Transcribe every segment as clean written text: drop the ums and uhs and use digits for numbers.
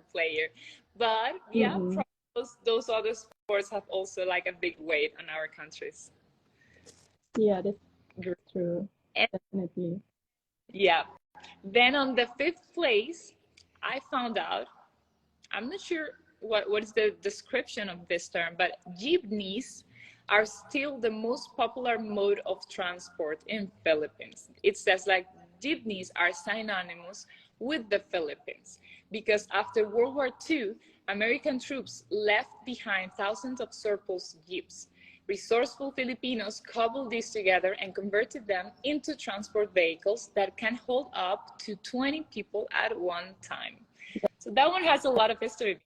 player. But yeah, Mm-hmm. those other sports have also like a big weight on our countries. Yeah, that's very true. And Definitely. yeah, then on the fifth place, I found out, I'm not sure what is the description of this term, but jeepneys are still the most popular mode of transport in Philippines. It says like jeepneys are synonymous with the Philippines because after World War II, American troops left behind thousands of surplus jeeps. Resourceful Filipinos cobbled these together and converted them into transport vehicles that can hold up to 20 people at one time. So that one has a lot of history.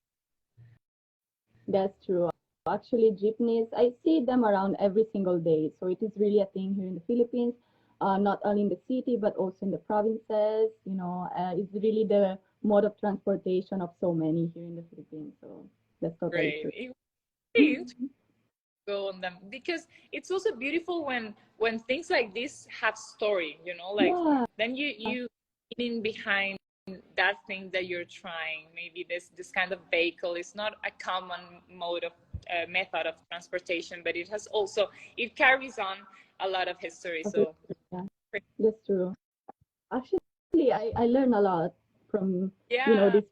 That's true. Actually, jeepneys, I see them around every single day. So it is really a thing here in the Philippines, not only in the city, but also in the provinces. It's really the mode of transportation of so many here in the Philippines. So that's totally Great. true. It was really interesting to go on them because it's also beautiful when things like this have story, like Yeah, then you meaning behind that thing that you're trying. Maybe this kind of vehicle is not a common mode of method of transportation, but it carries on a lot of history. So yeah, that's true. Actually, I learn a lot from, yeah. this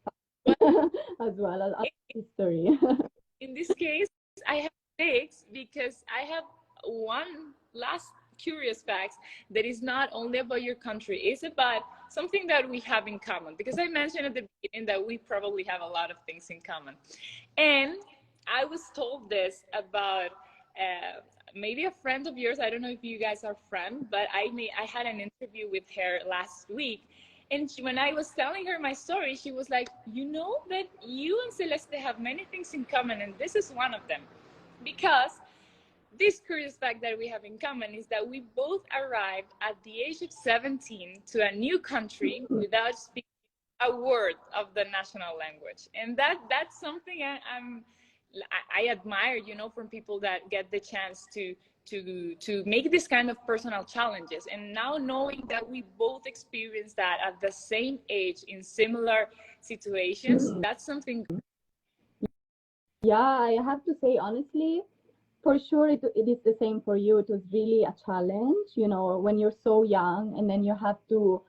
But as well, a lot of history. in this case, I have six because I have one last curious fact that is not only about your country, it's about something that we have in common. Because I mentioned at the beginning that we probably have a lot of things in common. And I was told this about maybe a friend of yours. I don't know if you guys are friends, but I had an interview with her last week, and when I was telling her my story, she was like, you know that you and Celeste have many things in common, and this is one of them. Because this curious fact that we have in common is that we both arrived at the age of 17 to a new country without speaking a word of the national language. And that's something I admire, from people that get the chance to make this kind of personal challenges. And now knowing that we both experienced that at the same age in similar situations, that's something. Yeah, I have to say honestly, for sure it is the same for you. It was really a challenge, when you're so young and then you have to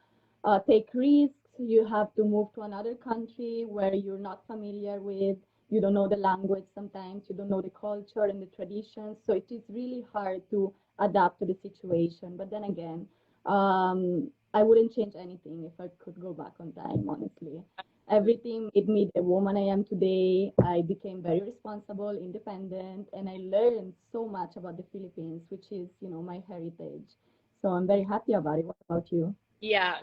take risks. You have to move to another country where you're not familiar with. You don't know the language sometimes. You don't know the culture and the traditions. So it is really hard to adapt to the situation. But then again, I wouldn't change anything if I could go back on time, honestly. Everything made me the woman I am today. I became very responsible, independent, and I learned so much about the Philippines, which is, my heritage. So I'm very happy about it. What about you? Yeah,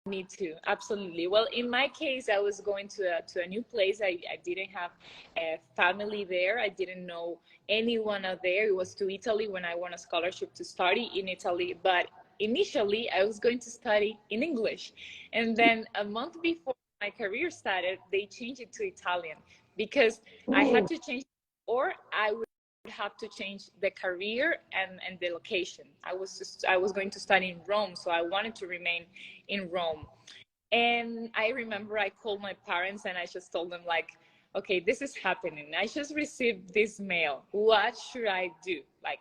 me too, absolutely. Well, in my case, I was going to a new place. I didn't have a family there. I didn't know anyone out there. It was to Italy when I won a scholarship to study in Italy. But initially, I was going to study in English. And then a month before my career started, they changed it to Italian because I had Oh, to change, or I would have to change the career and the location. I was going to study in Rome, so I wanted to remain in Rome. And I remember I called my parents and I just told them like, okay, this is happening. I just received this mail. What should I do? Like,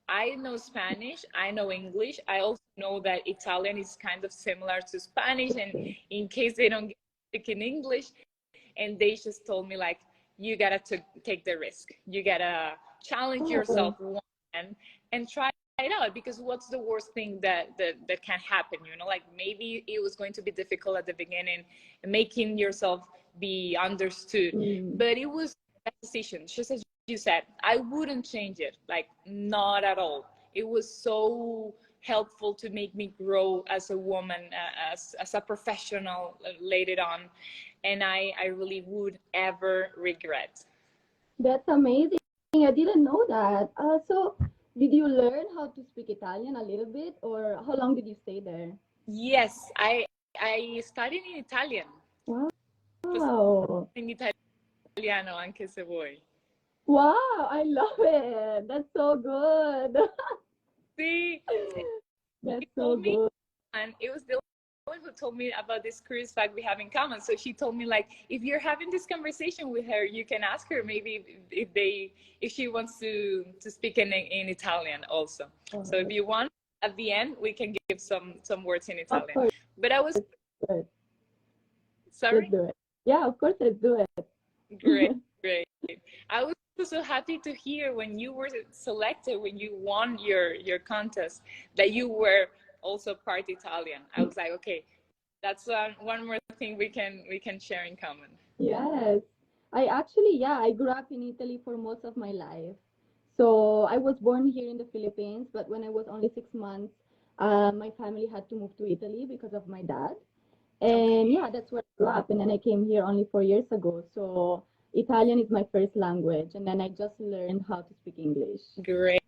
I know Spanish, I know English. I also know that Italian is kind of similar to Spanish. And okay. in case they don't speak in English, and they just told me like, you gotta take the risk. You gotta challenge yourself Oh, and try it out, because what's the worst thing that can happen, like maybe it was going to be difficult at the beginning, making yourself be understood, mm, but it was a decision. Just as you said, I wouldn't change it, like not at all. It was so helpful to make me grow as a woman, as a professional later on, and I really would ever regret. that's amazing. I didn't know that. So, did you learn how to speak Italian a little bit, or how long did you stay there? Yes, I studied in Italian. Just Wow. in Italiano, anche se vuoi. Wow, I love it. That's so good. See, That's they so told me, good. and it was the only one who told me about this curious fact we have in common. So she told me, like, if you're having this conversation with her, you can ask her maybe if she wants to speak in Italian also. So if you want, at the end we can give some words in Italian. But I was sorry. Let's do it. Yeah, of course, let's do it. Great. I was so happy to hear when you were selected, when you won your contest, that you were also part Italian. I was like, okay, that's one more thing we can share in common. Yes. I grew up in Italy for most of my life. So I was born here in the Philippines, but when I was only 6 months, my family had to move to Italy because of my dad. And yeah, that's where I grew up. And then I came here only 4 years ago. So Italian is my first language. And then I just learned how to speak English. Great.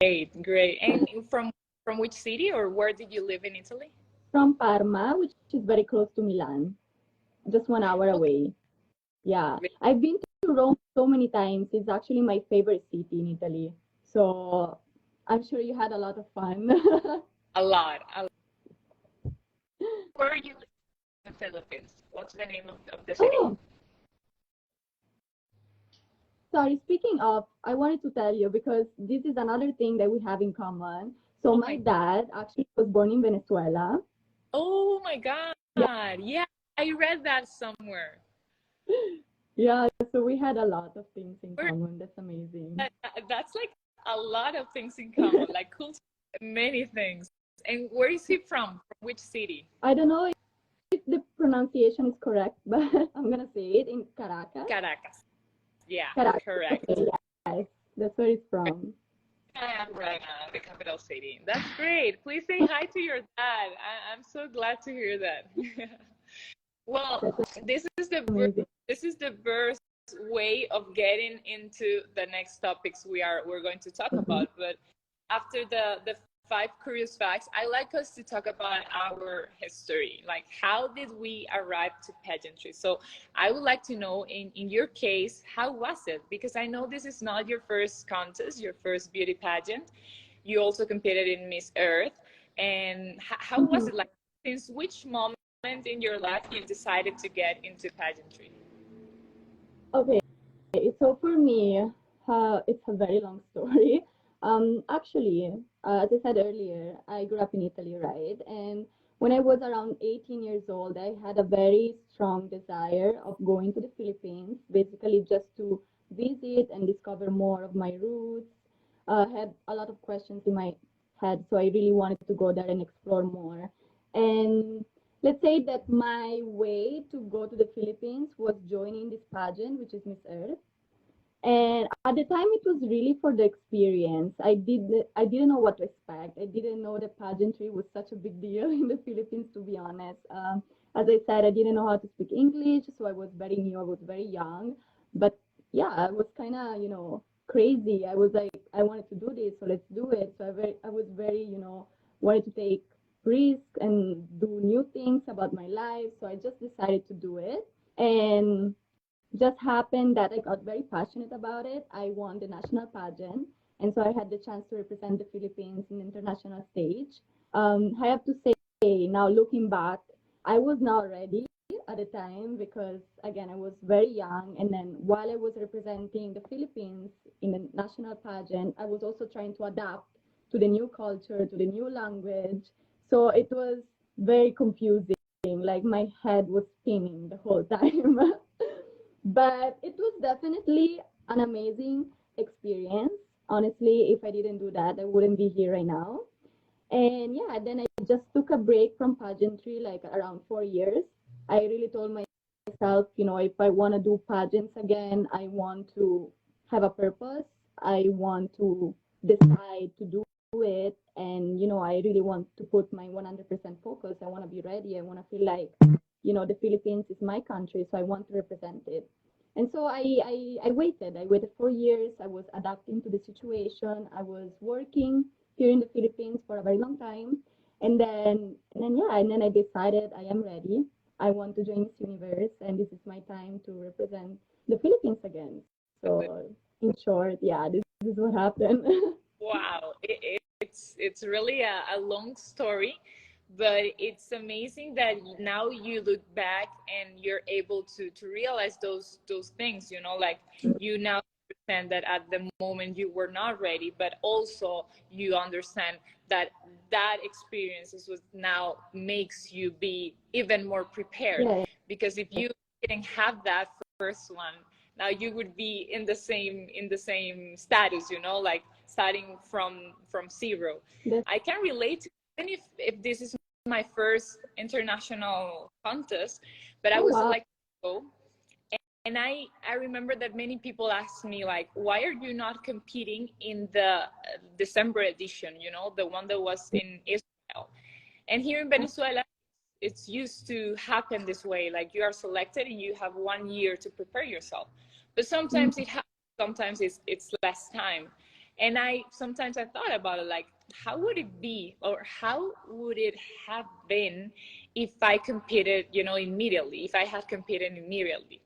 And from which city, or where did you live in Italy? From Parma, which is very close to Milan, just 1 hour away. Yeah, I've been to Rome so many times. It's actually my favorite city in Italy. So I'm sure you had a lot of fun. A lot. Where are you in the Philippines? What's the name of the city? Oh, sorry, speaking of, I wanted to tell you because this is another thing that we have in common. So my dad actually was born in Venezuela. Oh my God. Yeah, I read that somewhere. Yeah, so we had a lot of things in common. That's amazing. That's like a lot of things in common, like cool, many things. And where is he from? From which city? I don't know if the pronunciation is correct, but I'm gonna say it in Caracas. Caracas. Yeah, Caracas. correct. Okay, yes, that's where it's from. I am right now, the capital city. That's great. Please say hi to your dad. I'm so glad to hear that. Well, this is the burst way of getting into the next topics we're going to talk about. But after the 5 curious facts, I like us to talk about our history. Like, how did we arrive to pageantry? So I would like to know, in your case, how was it? Because I know this is not your first contest, your first beauty pageant. You also competed in Miss Earth. And how was it? Like, since which moment in your life you decided to get into pageantry? Okay, so for me, it's a very long story. Actually, as I said earlier, I grew up in Italy, right? And when I was around 18 years old, I had a very strong desire of going to the Philippines, basically just to visit and discover more of my roots. I had a lot of questions in my head, so I really wanted to go there and explore more. And let's say that my way to go to the Philippines was joining this pageant, which is Miss Earth. And at the time, it was really for the experience. I didn't know what to expect. I didn't know that pageantry was such a big deal in the Philippines, to be honest. As I said, I didn't know how to speak English, so I was very new. I was very young, but yeah, I was kind of crazy. I was like, I wanted to do this, so let's do it. So I was very wanted to take risk and do new things about my life. So I just decided to do it, and just happened that I got very passionate about it. I won the national pageant, and so I had the chance to represent the Philippines in the international stage. I have to say, now looking back, I was not ready at the time because, again, I was very young. And then while I was representing the Philippines in the national pageant, I was also trying to adapt to the new culture, to the new language. So it was very confusing. Like my head was spinning the whole time. But it was definitely an amazing experience. Honestly, if I didn't do that, I wouldn't be here right now. And yeah, then I just took a break from pageantry, like around 4 years. I really told myself, if I want to do pageants again, I want to have a purpose. I want to decide to do it. And, I really want to put my 100% focus. I want to be ready. I want to feel like, the Philippines is my country, so I want to represent it. And so I waited. I waited 4 years. I was adapting to the situation. I was working here in the Philippines for a very long time. And then I decided I am ready. I want to join Miss Universe, and this is my time to represent the Philippines again. So in short, yeah, this is what happened. Wow, it's really a long story, but it's amazing that now you look back and you're able to realize those things, you know, like you now understand that at the moment you were not ready, but also you understand that that experience is what now makes you be even more prepared. Yeah, Because if you didn't have that first one, now you would be in the same status, you know, like starting from zero. that's, I can relate to, even if this is my first international contest, but I oh was wow. selected to go. And I remember that many people asked me, like, why are you not competing in the December edition, you know, the one that was in Israel? And here in Venezuela, it's used to happen this way. Like, you are selected and you have 1 year to prepare yourself. But sometimes Mm, sometimes it's less time. And sometimes I thought about it, like, how would it be, or how would it have been if I competed, you know, immediately, if I had competed immediately?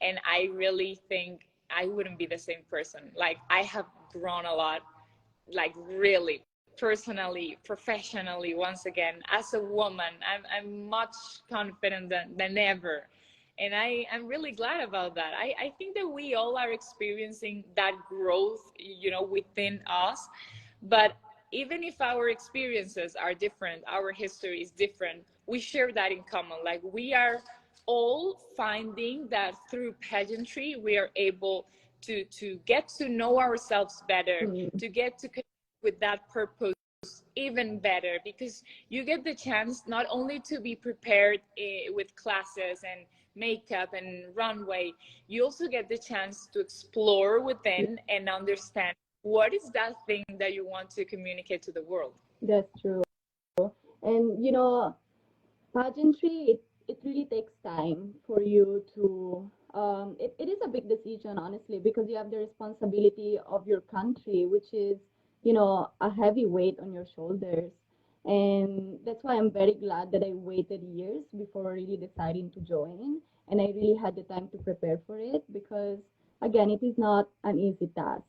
And I really think I wouldn't be the same person. Like, I have grown a lot, like, really, personally, professionally. Once again, as a woman, I'm much confident than ever. And I'm really glad about that. I think that we all are experiencing that growth, you know, within us. But even if our experiences are different, our history is different, we share that in common. Like, we are all finding that through pageantry we are able to get to know ourselves better, mm, to get to connect with that purpose even better, because you get the chance not only to be prepared with classes and makeup and runway, you also get the chance to explore within and understand what is that thing that you want to communicate to the world. that's true. And you know, pageantry, it really takes time for you to it is a big decision, honestly, because you have the responsibility of your country, which is, you know, a heavy weight on your shoulders. And that's why I'm very glad that I waited years before really deciding to join, and I really had the time to prepare for it, because again, it is not an easy task.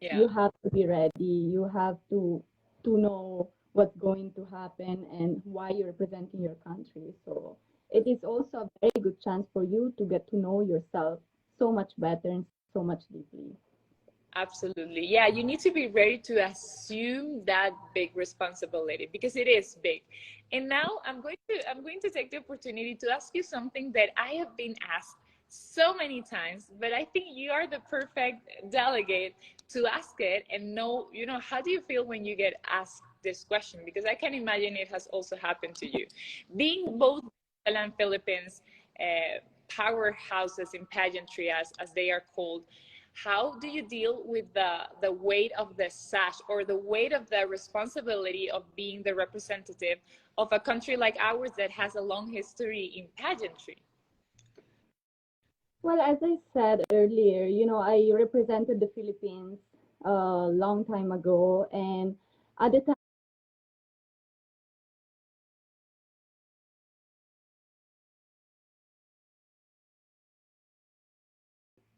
Yeah, You have to be ready, you have to know what's going to happen and why you're representing your country. So it is also a very good chance for you to get to know yourself so much better and so much deeply. absolutely. Yeah, you need to be ready to assume that big responsibility, because it is big. And now I'm going to take the opportunity to ask you something that I have been asked so many times, but I think you are the perfect delegate to ask it and know, you know, how do you feel when you get asked this question? Because I can imagine it has also happened to you. Being both Venezuela and Philippines powerhouses in pageantry, as they are called, how do you deal with the weight of the sash, or the weight of the responsibility of being the representative of a country like ours that has a long history in pageantry? Well, as I said earlier, you know, I represented the Philippines a long time ago, and at the time,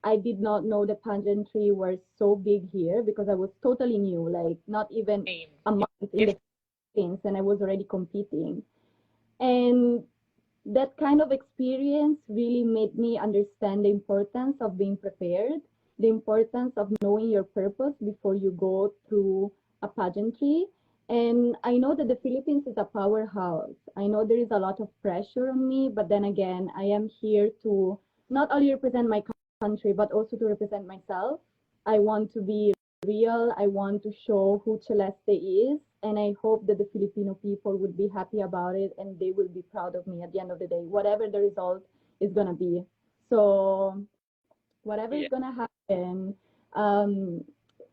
I did not know the pageantry were so big here, because I was totally new, like not even Same. a month in It, the Philippines, and I was already competing. And that kind of experience really made me understand the importance of being prepared, the importance of knowing your purpose before you go through a pageantry. And I know that the Philippines is a powerhouse. I know there is a lot of pressure on me, but then again, I am here to not only represent my country, but also to represent myself. I want to be real. I want to show who Celeste is, and I hope that the Filipino people would be happy about it and they will be proud of me at the end of the day, whatever the result is gonna be. So whatever is yeah, gonna happen, um,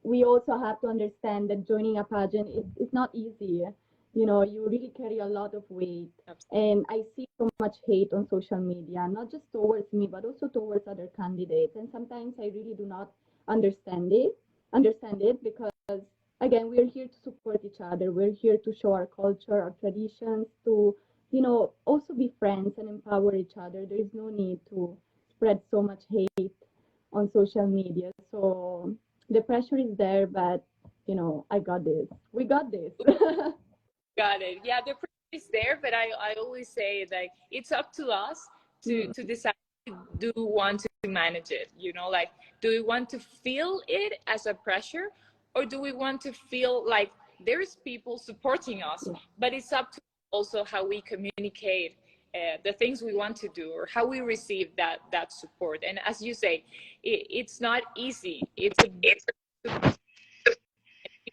we also have to understand that joining a pageant is not easy. You know, you really carry a lot of weight. And I see so much hate on social media, not just towards me, but also towards other candidates. And sometimes I really do not understand it because again, we're here to support each other. We're here to show our culture, our traditions, to, you know, also be friends and empower each other. There is no need to spread so much hate on social media. So the pressure is there, but you know, I got this. We got this. got it. Yeah, the is there, but I always say like it's up to us to decide, do we want to manage it, you know, like do we want to feel it as a pressure, or do we want to feel like there's people supporting us, but it's up to also how we communicate the things we want to do, or how we receive that support. And as you say, it's not easy. It's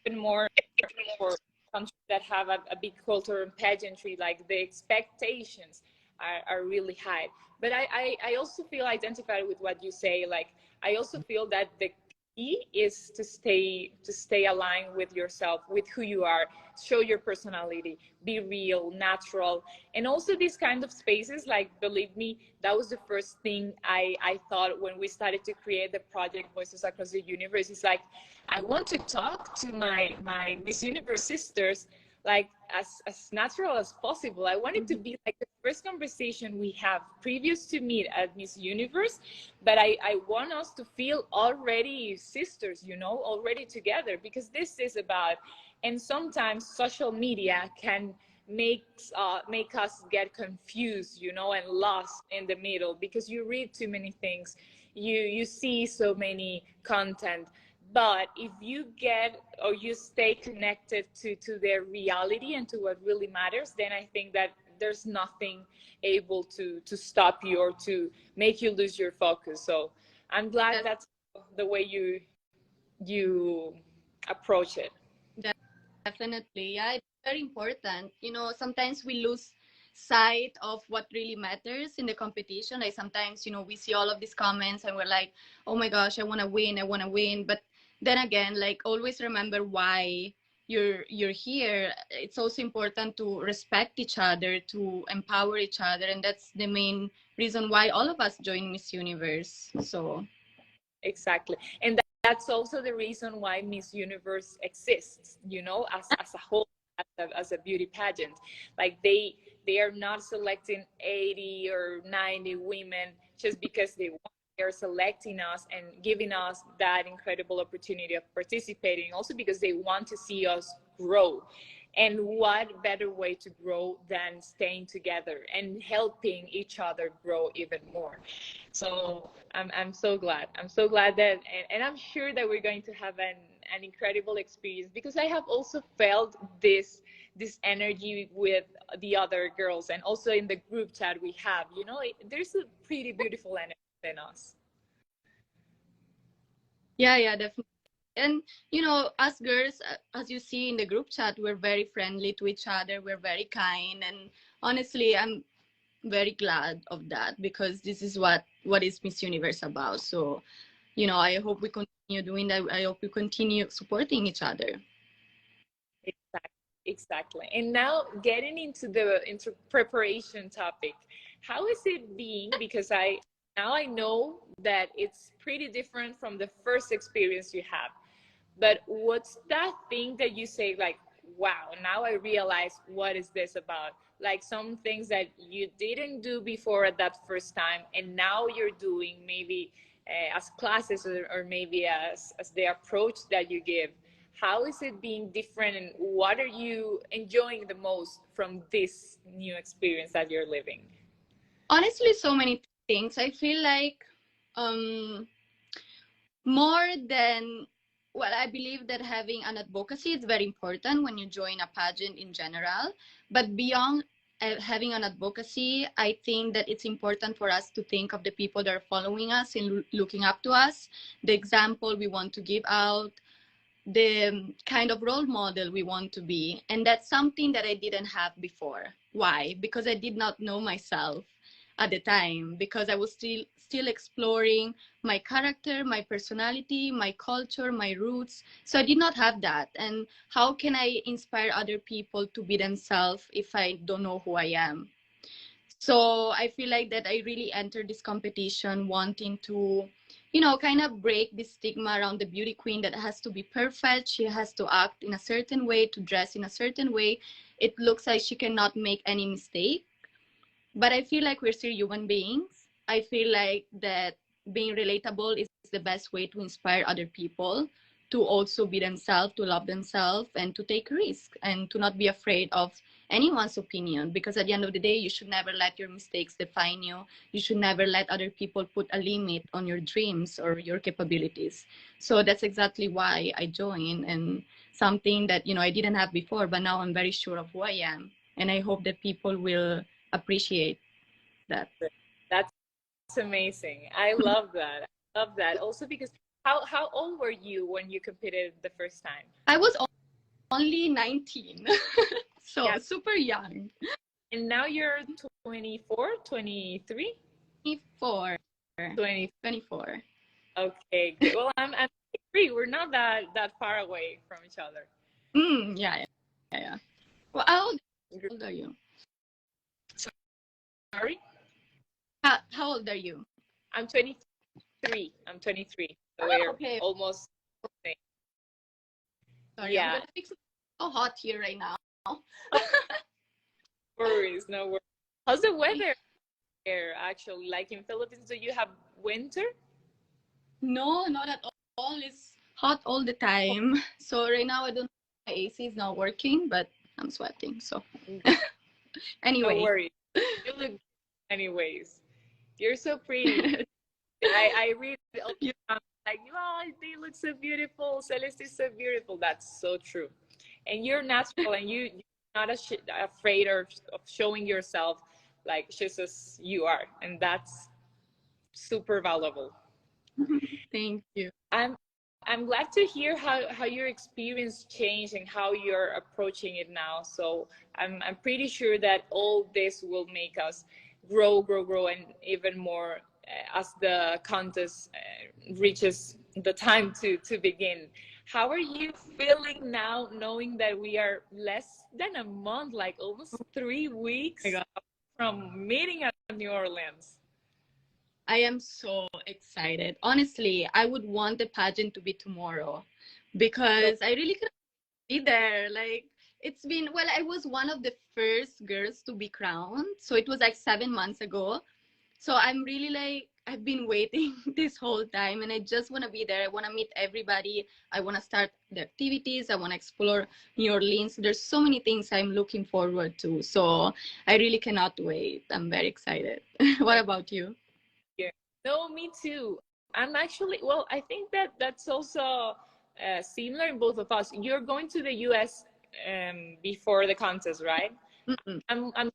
even more for countries that have a big culture and pageantry, like the expectations are really high. But I also feel identified with what you say. Like I also feel that the key is to stay aligned with yourself, with who you are, show your personality, be real, natural. And also these kind of spaces, like believe me, that was the first thing I thought when we started to create the project Voices Across the Universe. It's like I want to talk to my Miss Universe sisters like as natural as possible. I want it to be like the first conversation we have previous to meet at Miss Universe, but I want us to feel already sisters, you know, already together, because this is about, and sometimes social media can make us get confused, you know, and lost in the middle, because you read too many things, you see so many content. But if you get, or you stay connected to their reality and to what really matters, then I think that there's nothing able to stop you or to make you lose your focus. So I'm glad that's the way you approach it. Definitely. Yeah, it's very important. You know, sometimes we lose sight of what really matters in the competition. Like sometimes, you know, we see all of these comments and we're like, oh my gosh, I want to win, I want to win. But then again, like always remember why you're here. It's also important to respect each other, to empower each other, and that's the main reason why all of us join Miss Universe. So Exactly. And that's also the reason why Miss Universe exists, you know, as a whole, as a beauty pageant. Like they are not selecting 80 or 90 women just because they want. They're selecting us and giving us that incredible opportunity of participating, also because they want to see us grow. And what better way to grow than staying together and helping each other grow even more. So I'm so glad. I'm so glad that, and I'm sure that we're going to have an incredible experience, because I have also felt this energy with the other girls, and also in the group chat we have, you know, there's a pretty beautiful energy in us. yeah, definitely. And you know, us girls, as you see in the group chat, we're very friendly to each other, we're very kind, and honestly I'm very glad of that, because this is what is Miss Universe about. So you know, I hope we continue doing that. I hope we continue supporting each other. Exactly. And now getting into preparation topic, how is it being? Because I know that it's pretty different from the first experience you have. But what's that thing that you say like, wow, now I realize what is this about? Like some things that you didn't do before at that first time, and now you're doing maybe as classes, or maybe as the approach that you give. How is it being different, and what are you enjoying the most from this new experience that you're living? Honestly, so many things. I feel like um more than, well, I believe that having an advocacy is very important when you join a pageant in general. But beyond having an advocacy, I think that it's important for us to think of the people that are following us and looking up to us, the example we want to give out, the kind of role model we want to be. And that's something that I didn't have before. Why? Because I did not know myself at the time, because I was still exploring my character, my personality, my culture, my roots. So I did not have that. And how can I inspire other people to be themselves if I don't know who I am? So I feel like that I really entered this competition wanting to, you know, kind of break this stigma around the beauty queen that has to be perfect. She has to act in a certain way, to dress in a certain way. It looks like she cannot make any mistake. But I feel like we're still human beings. I feel like that being relatable is the best way to inspire other people to also be themselves, to love themselves, and to take risks, and to not be afraid of anyone's opinion, because at the end of the day, you should never let your mistakes define you. You should never let other people put a limit on your dreams or your capabilities. So that's exactly why I joined, and something that, I didn't have before, but now I'm very sure of who I am. And I hope that people will appreciate that. That's amazing. I love that. I love that. Also because how old were you when you competed the first time? I was only 19. So Yeah. super young. And now you're 24, 23? 24. 20. 24. Okay, good. Well, I'm 23. We're not that far away from each other. Yeah. Well, how old are you? Sorry? How old are you? I'm 23. I'm 23. So we're okay. almost the same. Sorry, yeah. I'm gonna fix it. So hot here right now. No worries. How's the weather here, actually? Like in Philippines, do you have winter? No, not at all. It's hot all the time. So right now, I don't know, my AC is not working, but I'm sweating. So anyway. No worries. You look good anyways. You're so pretty. I read all the time, like, oh, they look so beautiful. Celeste is so beautiful. That's so true. And you're natural, and you're not afraid of showing yourself like just as you are. And that's super valuable. Thank you. I'm glad to hear how your experience changed and how you're approaching it now. So I'm pretty sure that all this will make us grow, and even more as the contest reaches the time to begin. How are you feeling now, knowing that we are less than a month, like almost 3 weeks from meeting at New Orleans? I am so excited. Honestly, I would want the pageant to be tomorrow because I really couldn't be there. Like, it's been, well, I was one of the first girls to be crowned. So it was like 7 months ago. So I'm really like, I've been waiting this whole time, and I just want to be there. I want to meet everybody. I want to start the activities. I want to explore New Orleans. There's so many things I'm looking forward to. So I really cannot wait. I'm very excited. What about you? Yeah. No, me too. I'm actually, well, I think that's also similar in both of us. You're going to the US before the contest, right? Mm-mm. I'm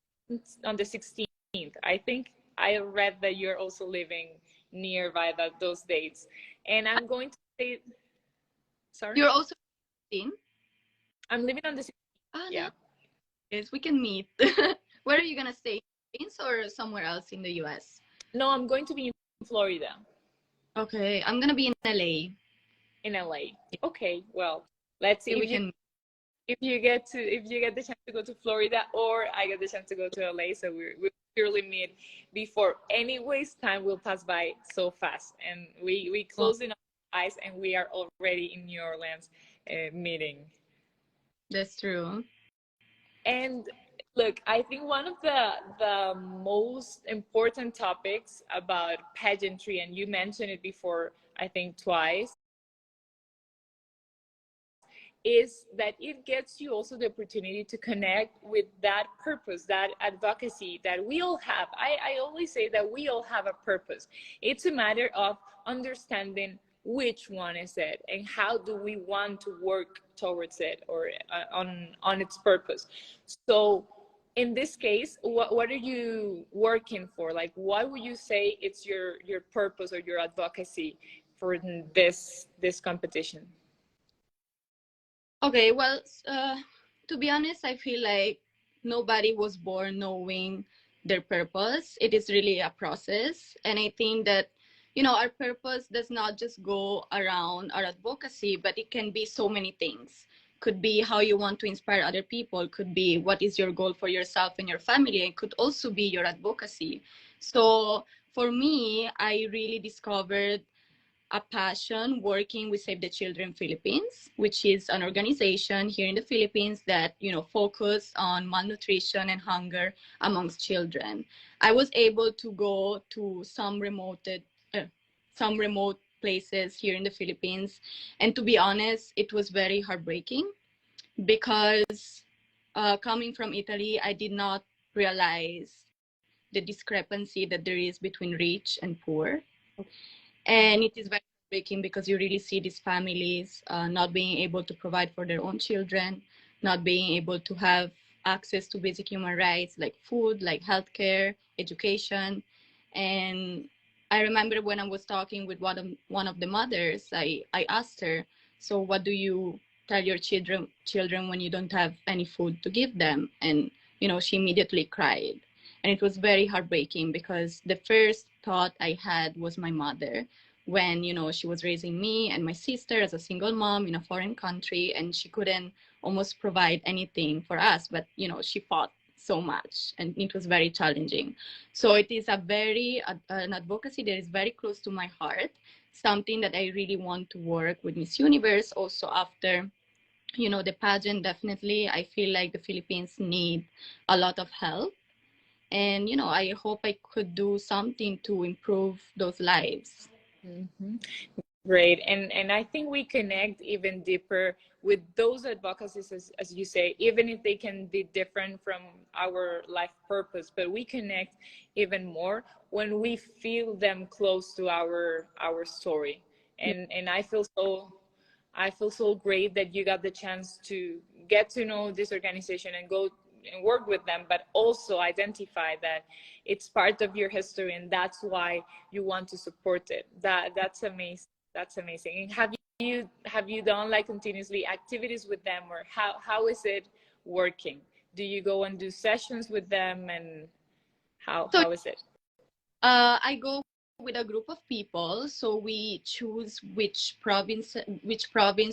on the 16th. I think I read that you're also living nearby those dates. And I'm going to say, sorry? You're also 16? I'm living on the 16th. Oh, Yeah. Yes, we can meet. Where are you going to stay? In Queens or somewhere else in the US? No, I'm going to be in Florida. Okay, I'm going to be in LA. In LA. Okay, well, let's see if you get the chance to go to Florida, or I get the chance to go to LA, so we'll surely meet before. Anyways, time will pass by so fast, and we close in our eyes, and we are already in New Orleans meeting. That's true. And look, I think one of the most important topics about pageantry, and you mentioned it before, I think twice, is that it gets you also the opportunity to connect with that purpose, that advocacy that we all have. I always say that we all have a purpose. It's a matter of understanding which one is it and how do we want to work towards it, or on its purpose. So in this case, what are you working for? Like, what would you say it's your purpose or your advocacy for this competition? Okay, well, to be honest, I feel like nobody was born knowing their purpose. It is really a process. And I think that, our purpose does not just go around our advocacy, but it can be so many things. Could be how you want to inspire other people, could be what is your goal for yourself and your family, and could also be your advocacy. So for me, I really discovered a passion working with Save the Children Philippines, which is an organization here in the Philippines that, focus on malnutrition and hunger amongst children. I was able to go to some remote places here in the Philippines. And to be honest, it was very heartbreaking because coming from Italy, I did not realize the discrepancy that there is between rich and poor. And it is very breaking because you really see these families not being able to provide for their own children, not being able to have access to basic human rights like food, like healthcare, education. And I remember when I was talking with one of the mothers, I asked her, so what do you tell your children when you don't have any food to give them? And she immediately cried. And it was very heartbreaking because the first thought I had was my mother when she was raising me and my sister as a single mom in a foreign country, and she couldn't almost provide anything for us, but she fought so much and it was very challenging. So it is an advocacy that is very close to my heart, something that I really want to work with Miss Universe also after the pageant. Definitely I feel like the Philippines need a lot of help, and I hope I could do something to improve those lives. Mm-hmm. Great. And I think we connect even deeper with those advocacies, as you say, even if they can be different from our life purpose, but we connect even more when we feel them close to our story. And I feel so great that you got the chance to get to know this organization and go and work with them, but also identify that it's part of your history and that's why you want to support it. That's amazing. That's amazing. And have you done like continuously activities with them, or how is it working? Do you go and do sessions with them, and So how is it? I go with a group of people, so we choose which province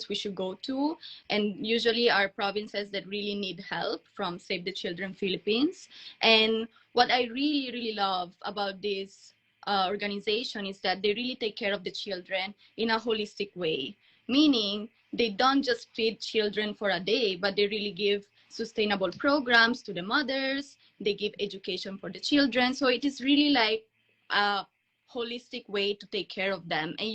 we should go to, and usually are provinces that really need help from Save the Children Philippines. And what I really really love about this organization is that they really take care of the children in a holistic way, meaning they don't just feed children for a day, but they really give sustainable programs to the mothers. They give education for the children, so it is really like a holistic way to take care of them, and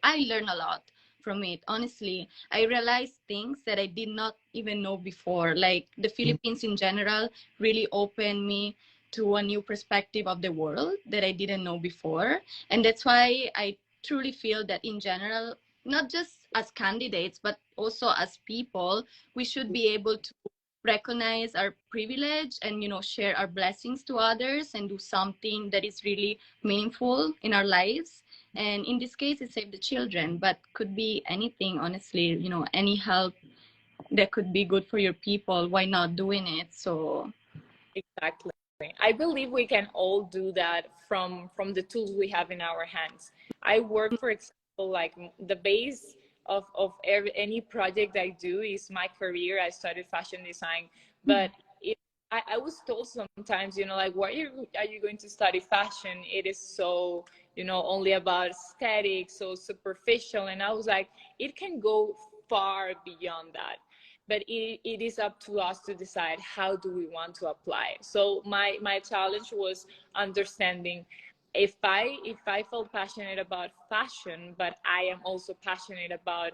I learn a lot from it. Honestly, I realized things that I did not even know before, like the Philippines in general really opened me to a new perspective of the world that I didn't know before. And that's why I truly feel that in general, not just as candidates but also as people, we should be able to recognize our privilege and share our blessings to others and do something that is really meaningful in our lives. And in this case it's Save the Children, but could be anything, honestly. Any help that could be good for your people, why not doing it? So Exactly. I believe we can all do that from the tools we have in our hands. I work, for example, like the base of any project I do is my career. I studied fashion design, but I was told sometimes, like, why are you going to study fashion? It is so, only about aesthetics, so superficial. And I was like, it can go far beyond that, but it is up to us to decide how do we want to apply. So my challenge was understanding if I felt passionate about fashion, but I am also passionate about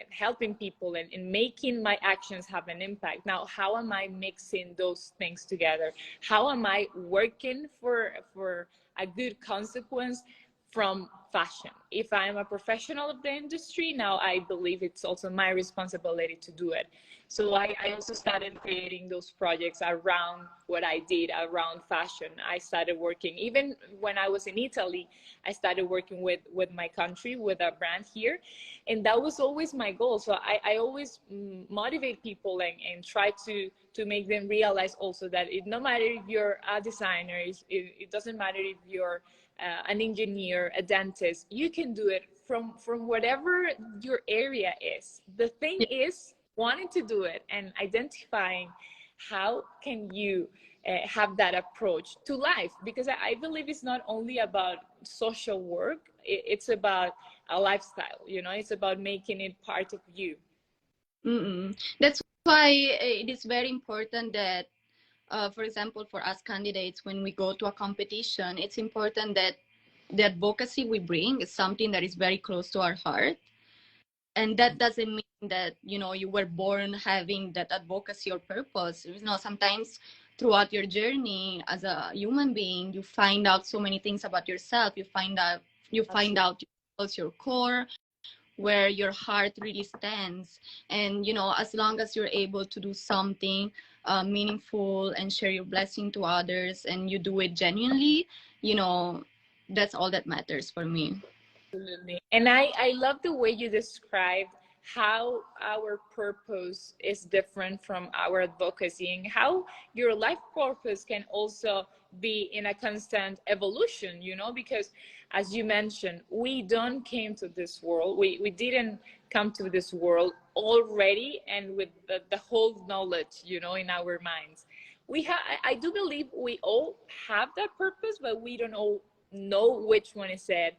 helping people and making my actions have an impact. Now, how am I mixing those things together? How am I working for a good consequence from fashion? If I'm a professional of the industry, now I believe it's also my responsibility to do it. So I also started creating those projects around what I did around fashion. I started working, even when I was in Italy, I started working with my country, with a brand here. And that was always my goal. So I always motivate people and try to make them realize also that no matter if you're a designer, it doesn't matter if you're an engineer, a dentist, you can do it from whatever your area is. The thing is wanting to do it and identifying how can you have that approach to life, because I believe it's not only about social work, it's about a lifestyle, it's about making it part of you. That's why it is very important that for example, for us candidates, when we go to a competition, it's important that the advocacy we bring is something that is very close to our heart. and that doesn't mean that, you know, you were born having that advocacy or purpose. You know, sometimes throughout your journey as a human being, you find out so many things about yourself. You find Absolutely. out what's your core, where your heart really stands. And you know, as long as you're able to do something meaningful and share your blessing to others, and you do it genuinely, you know, that's all that matters for me. Absolutely. And I love the way you described how our purpose is different from our advocacy, and how your life purpose can also be in a constant evolution, you know, because as you mentioned, we don't came to this world. We didn't come to this world already and with the whole knowledge, you know, in our minds. I do believe we all have that purpose, but we don't all know which one is it,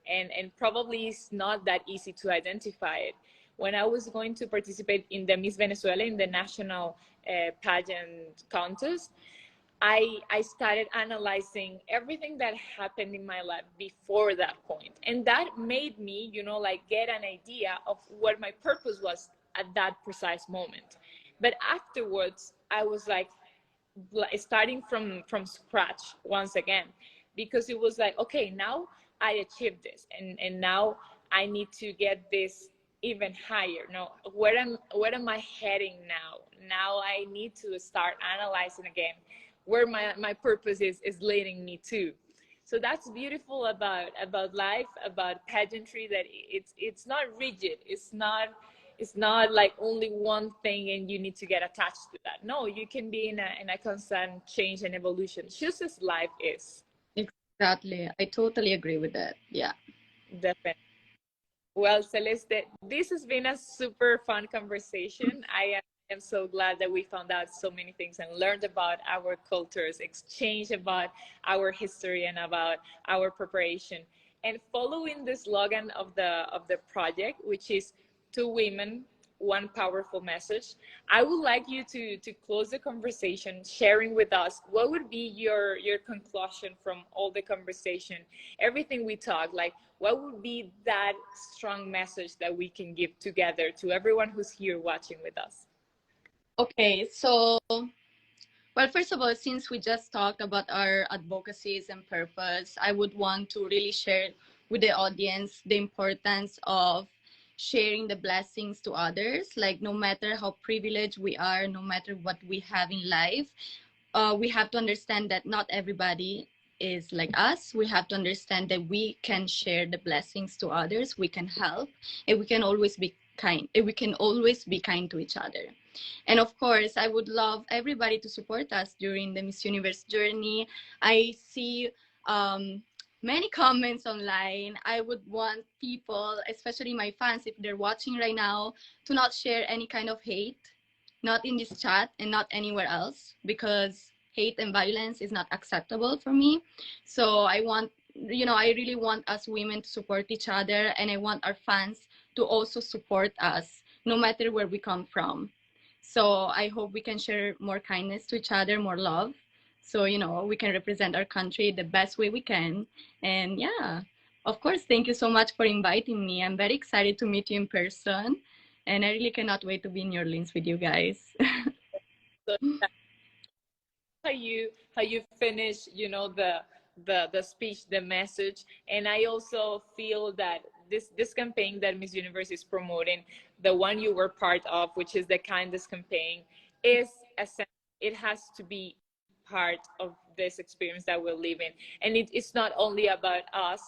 and probably it's not that easy to identify it. When I was going to participate in the Miss Venezuela, in the national pageant contest, I started analyzing everything that happened in my life before that point, and that made me, you know, like get an idea of what my purpose was at that precise moment. But afterwards, I was like starting from scratch once again, because it was like, okay, now I achieved this, and now I need to get this even higher. No, where am I heading now? Now I need to start analyzing again where my purpose is leading me to. So that's beautiful about life, about pageantry, that it's not rigid. It's not like only one thing and you need to get attached to that. No, you can be in a constant change and evolution, just as life is. Exactly, I totally agree with that. Yeah. Definitely. Well, Celeste, this has been a super fun conversation. I am so glad that we found out so many things and learned about our cultures, exchange about our history and about our preparation. And following the slogan of the project, which is two women, one powerful message, I would like you to close the conversation, sharing with us what would be your conclusion from all the conversation, everything we talked. Like, what would be that strong message that we can give together to everyone who's here watching with us? Okay, so, well, first of all, since we just talked about our advocacies and purpose, I would want to really share with the audience the importance of sharing the blessings to others. Like, no matter how privileged we are, no matter what we have in life, we have to understand that not everybody is like us. We have to understand that we can share the blessings to others, we can help, and we can always be kind. And we can always be kind to each other. And of course, I would love everybody to support us during the Miss Universe journey. I see um, many comments online. I would want people, especially my fans, if they're watching right now, to not share any kind of hate, not in this chat and not anywhere else, because hate and violence is not acceptable for me. So I want, you know, I really want us women to support each other, and I want our fans to also support us no matter where we come from. So I hope we can share more kindness to each other, more love. So, you know, we can represent our country the best way we can. And yeah, of course, thank you so much for inviting me. I'm very excited to meet you in person. And I really cannot wait to be in New Orleans with you guys. So how you finish, you know, the speech, the message. And I also feel that this campaign that Miss Universe is promoting, the one you were part of, which is the kindest campaign, is essential. It has to be part of this experience that we're living, and it's not only about us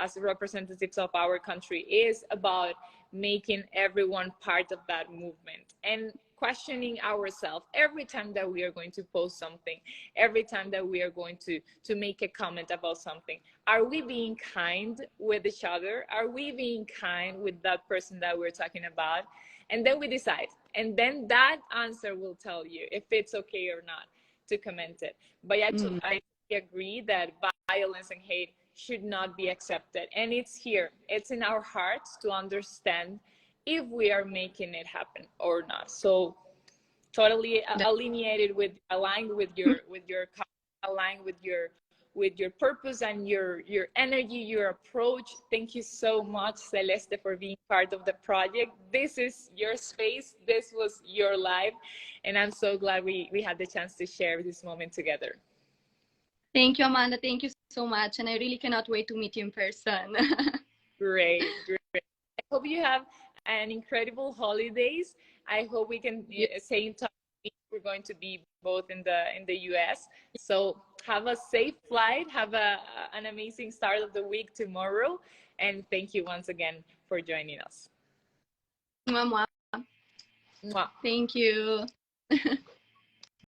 as representatives of our country. It is about making everyone part of that movement, and questioning ourselves every time that we are going to post something, every time that we are going to make a comment about something. Are we being kind with each other? Are we being kind with that person that we're talking about? And then we decide, and then that answer will tell you if it's okay or not to comment it. But Mm. I agree that violence and hate should not be accepted, and it's here, it's in our hearts to understand if we are making it happen or not. So totally aligned with your aligned with your with your purpose and your energy, your approach. Thank you so much, Celeste, for being part of the project. This is your space. This was your life. And I'm so glad we had the chance to share this moment together. Thank you, Amanda. Thank you so much. And I really cannot wait to meet you in person. Great, great. I hope you have an incredible holidays. I hope we can stay in touch. We're going to be both in the US. So have a safe flight. Have an amazing start of the week tomorrow. And thank you once again for joining us. Mwah, mwah. Mwah. Thank you.